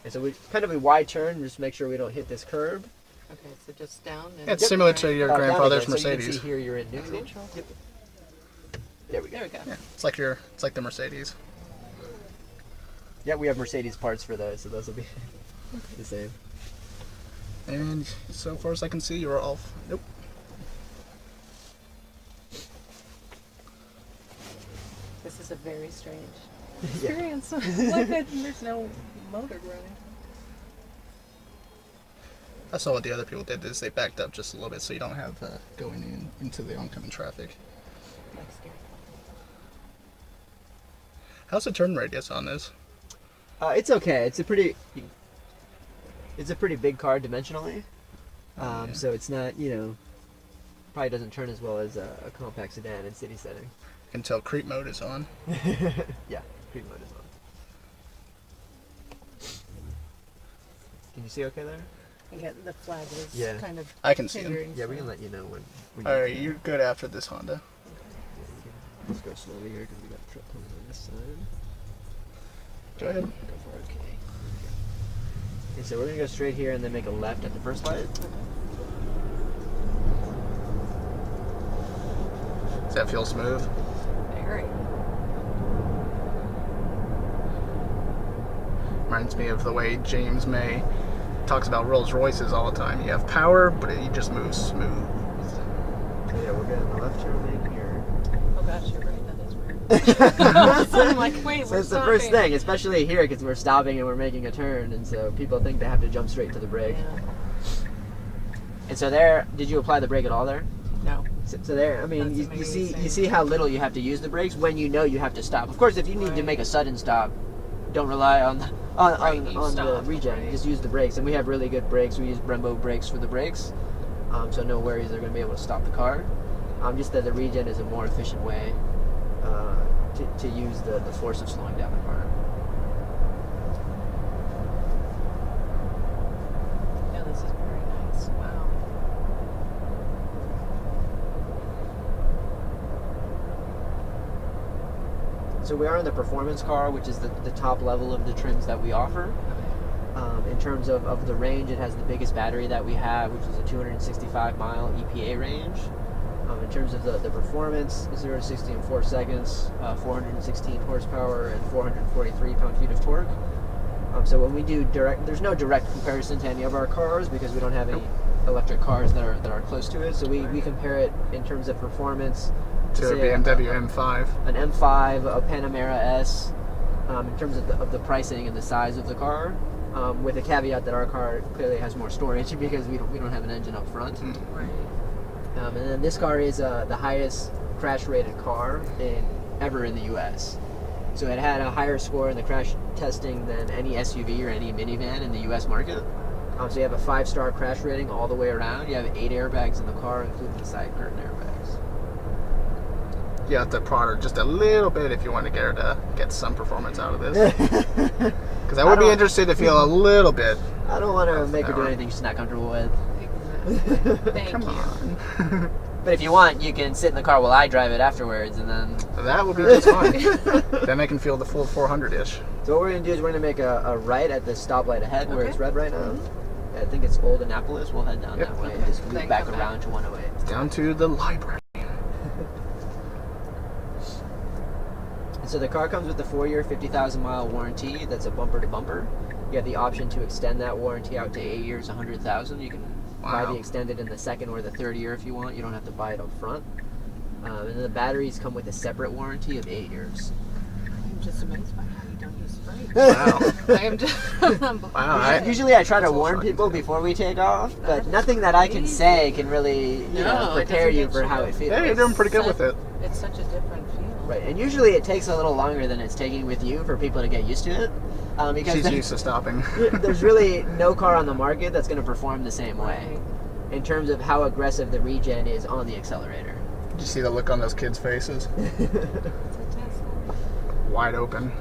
And so we kind of a wide turn, just make sure we don't hit this curb. Okay, so just down. And It's similar to your grandfather's Mercedes. So you can see here you're in neutral. Yep. There we go. There we go. Yeah, it's like the Mercedes. Yeah, we have Mercedes parts for those, so those will be the same. And so far as I can see, you're off. Nope. This is a very strange experience. Like there's no motor running. I saw what the other people did is they backed up just a little bit so you don't have going into the oncoming traffic. That's scary. How's the turn radius on this? It's okay. It's a pretty big car dimensionally. Yeah. So it's not, probably doesn't turn as well as a compact sedan in city setting. You can tell creep mode is on. Yeah, creep mode is on. Can you see okay there? Again, the flag was kind of I can see him. hindering. Yeah, we can let you know when Alright, you're good after this Honda. Let's go slowly here because we got truck coming on this side. Go ahead. Go for it. Okay. Okay, so we're going to go straight here and then make a left at the first light. Does that feel smooth? Very. Reminds me of the way James May talks about Rolls Royces all the time. You have power, but you just move smooth. So yeah, we're getting the left turn lane here. Oh gosh, you're right. That is weird. So I'm like, wait, So it's the first thing, especially here because we're stopping and we're making a turn, and so people think they have to jump straight to the brake. Yeah. And so there, did you apply the brake at all there? No. So there, I mean, That's you see amazing. how little you have to use the brakes when you know you have to stop. Of course, if you need to make a sudden stop, don't rely on the regen. Right. Just use the brakes, and we have really good brakes. We use Brembo brakes for the brakes, so no worries. They're going to be able to stop the car. Just that the regen is a more efficient way to use the force of slowing down the car. Yeah, this is very nice. Wow. So we are in the performance car, which is the top level of the trims that we offer. In terms of the range, it has the biggest battery that we have, which is a 265 mile EPA range. In terms of the performance, 0 to 60 in 4 seconds, 416 horsepower and 443 pound-feet of torque. So when we do there's no direct comparison to any of our cars because we don't have any electric cars that are close to it. So we compare it in terms of performance To a BMW M5. an M5, a Panamera S, in terms of the pricing and the size of the car, with the caveat that our car clearly has more storage because we don't have an engine up front. Right. And then this car is the highest crash-rated car ever in the U.S. So it had a higher score in the crash testing than any SUV or any minivan in the U.S. market. So you have a 5-star crash rating all the way around. You have 8 airbags in the car, including the side curtain airbags. You have to prod her just a little bit if you want to get her to get some performance out of this. Because I would be interested to feel a little bit. I don't want to make her do anything she's not comfortable with. Exactly. Thank Come you. on. But if you want, you can sit in the car while I drive it afterwards, and then... That would be just fine. Then I can feel the full 400-ish. So what we're going to do is we're going to make a right at the stoplight ahead where it's red right now. I think it's Old Annapolis. We'll head down that way and just loop back around to 108. Down to the library. And so the car comes with a 4-year, 50,000-mile warranty. That's a bumper-to-bumper. You have the option to extend that warranty out to 8 years, 100,000. You can buy the extended in the second or the third year if you want. You don't have to buy it up front. And then the batteries come with a separate warranty of 8 years. I'm just amazed by how you don't use brakes. Wow. I am just. Wow. Usually I try to That's warn shocking people too. before we take off, but nothing that I can say can really prepare you for how it feels. Yeah, you're doing pretty good with it. It's such a different feel. Right, and usually it takes a little longer than it's taking with you for people to get used to it. Because She's used to stopping. there's really no car on the market that's going to perform the same way in terms of how aggressive the regen is on the accelerator. Did you see the look on those kids' faces? It's a Tesla. Wide open.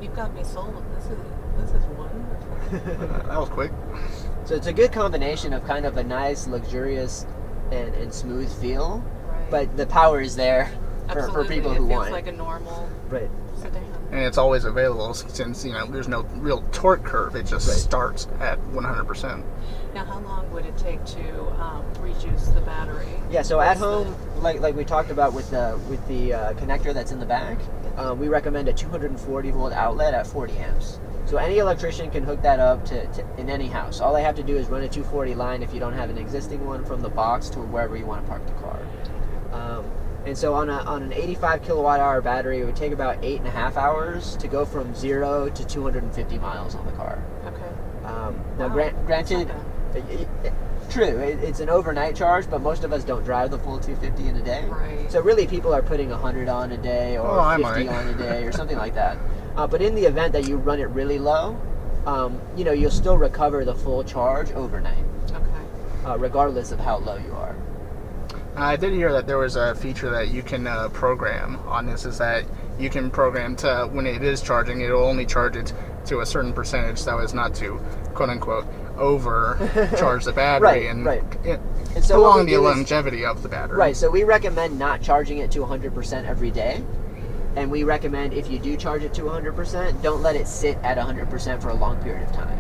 You've got me sold. This is wonderful. That was quick. So it's a good combination of kind of a nice, luxurious, and smooth feel, Right. but the power is there for people who it feels want like it. a normal Right. sedan. and it's always available since there's no real torque curve. It just starts at 100%. Now, how long would it take to rejuice the battery? Yeah, so at home, like we talked about with the connector that's in the back, we recommend a 240 volt outlet at 40 amps. So any electrician can hook that up to in any house. All they have to do is run a 240 line if you don't have an existing one from the box to wherever you want to park the car. And so on an 85 kilowatt hour battery, it would take about 8.5 hours to go from 0 to 250 miles on the car. Okay. Now, granted, true, it's an overnight charge, but most of us don't drive the full 250 in a day. Right. So really, people are putting 100 on a day or 50 on a day or something like that. But in the event that you run it really low, you'll still recover the full charge overnight. Okay. Regardless of how low you are. I did hear that there was a feature that you can program on this, is that you can program to, when it is charging, it'll only charge it to a certain percentage so as not to, quote unquote, overcharge the battery and so prolong the longevity of the battery. Right, so we recommend not charging it to 100% every day. And we recommend if you do charge it to 100%, don't let it sit at 100% for a long period of time.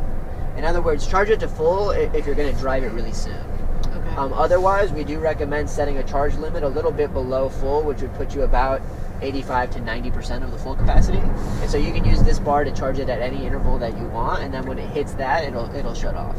In other words, charge it to full if you're going to drive it really soon. Okay. Otherwise, we do recommend setting a charge limit a little bit below full, which would put you about 85 to 90% of the full capacity. And so you can use this bar to charge it at any interval that you want, and then when it hits that, it'll shut off.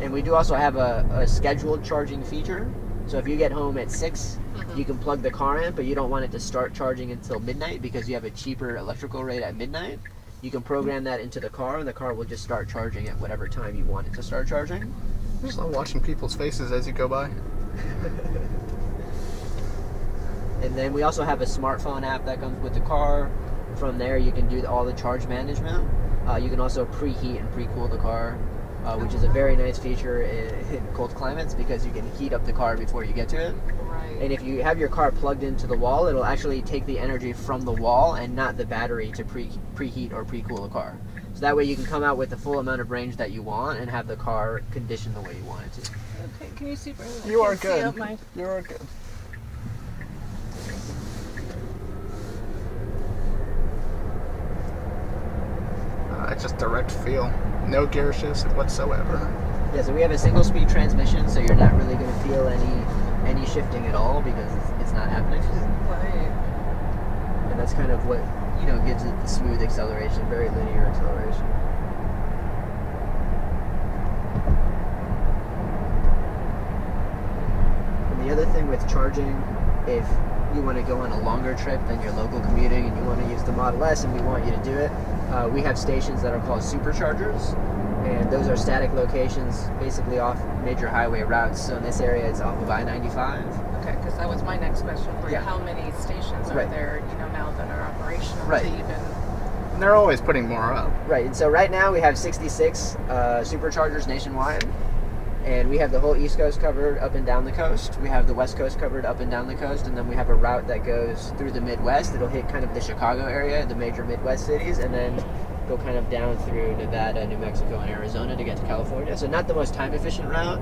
And we do also have a scheduled charging feature. So if you get home at 6, you can plug the car in, but you don't want it to start charging until midnight because you have a cheaper electrical rate at midnight. You can program that into the car, and the car will just start charging at whatever time you want it to start charging. I just love watching people's faces as you go by. And then we also have a smartphone app that comes with the car. From there, you can do all the charge management. You can also preheat and pre-cool the car, which is a very nice feature in cold climates because you can heat up the car before you get to it. Right. And if you have your car plugged into the wall, it'll actually take the energy from the wall and not the battery to preheat or pre-cool the car. So that way you can come out with the full amount of range that you want and have the car conditioned the way you want it to. Okay, can you see? You are good. You are good. It's just direct feel. No gear shifts whatsoever. Yeah, so we have a single-speed transmission, so you're not really going to feel any shifting at all because it's not happening. Right. And that's kind of what gives it the smooth acceleration, very linear acceleration. And the other thing with charging, if you want to go on a longer trip than your local commuting and you want to use the Model S and we want you to do it, we have stations that are called superchargers, and those are static locations basically off major highway routes. So in this area it's off of I-95. Okay, because that was my next question for you. How many stations are there, now that are operational to even... And they're always putting more up. Right, and so right now we have 66 superchargers nationwide. And we have the whole East Coast covered up and down the coast. We have the West Coast covered up and down the coast. And then we have a route that goes through the Midwest. It'll hit kind of the Chicago area, the major Midwest cities, and then go kind of down through Nevada, New Mexico, and Arizona to get to California. So not the most time-efficient route,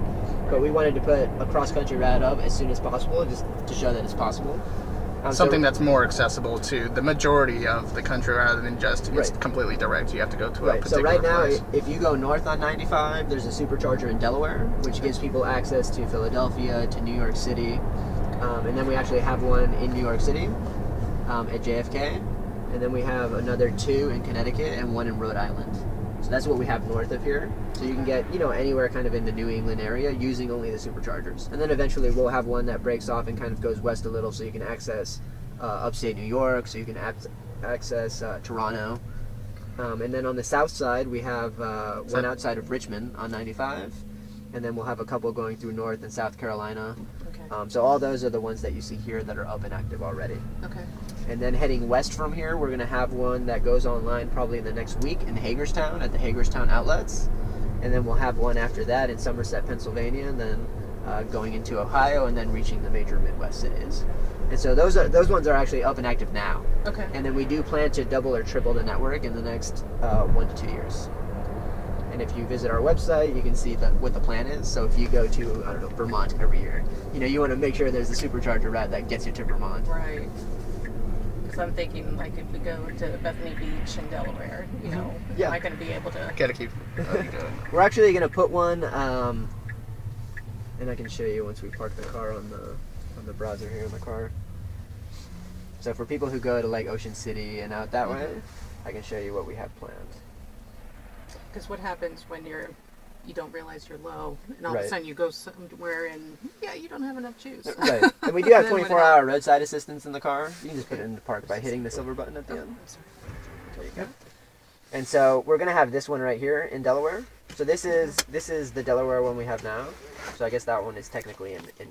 but we wanted to put a cross-country route up as soon as possible just to show that it's possible. Something that's more accessible to the majority of the country rather than just it's completely direct. You have to go to a particular place. So right now, if you go north on 95, there's a supercharger in Delaware, which gives people access to Philadelphia, to New York City. And then we actually have one in New York City at JFK. And then we have another 2 in Connecticut and 1 in Rhode Island. So that's what we have north of here. So you can get, anywhere kind of in the New England area using only the superchargers. And then eventually we'll have one that breaks off and kind of goes west a little so you can access upstate New York, so you can access Toronto. And then on the south side, we have one outside of Richmond on 95. And then we'll have a couple going through North and South Carolina. Okay. So all those are the ones that you see here that are up and active already. Okay. And then heading west from here, we're going to have one that goes online probably in the next week in Hagerstown at the Hagerstown outlets. And then we'll have one after that in Somerset, Pennsylvania, and then going into Ohio, and then reaching the major Midwest cities. And so those ones are actually up and active now. Okay. And then we do plan to double or triple the network in the next 1 to 2 years. And if you visit our website, you can see what the plan is. So if you go to, Vermont every year, you want to make sure there's a supercharger route that gets you to Vermont. Right. Because I'm thinking, like, if we go to Bethany Beach in Delaware, you know, Yeah. am I going to be able to? Gotta keep. That'd be good. We're actually gonna put one, and I can show you once we park the car on the browser here in the car. So for people who go to like Ocean City and out that way, I can show you what we have planned. Because what happens when you don't realize you're low, and all of Right. a sudden you go somewhere and you don't have enough juice. Right, and we do have Then what 24-hour roadside assistance in the car. You can just put it in the park by hitting the silver button at the end. I'm sorry. There you go. And so we're gonna have this one right here in Delaware. So this is the Delaware one we have now. So I guess that one is technically in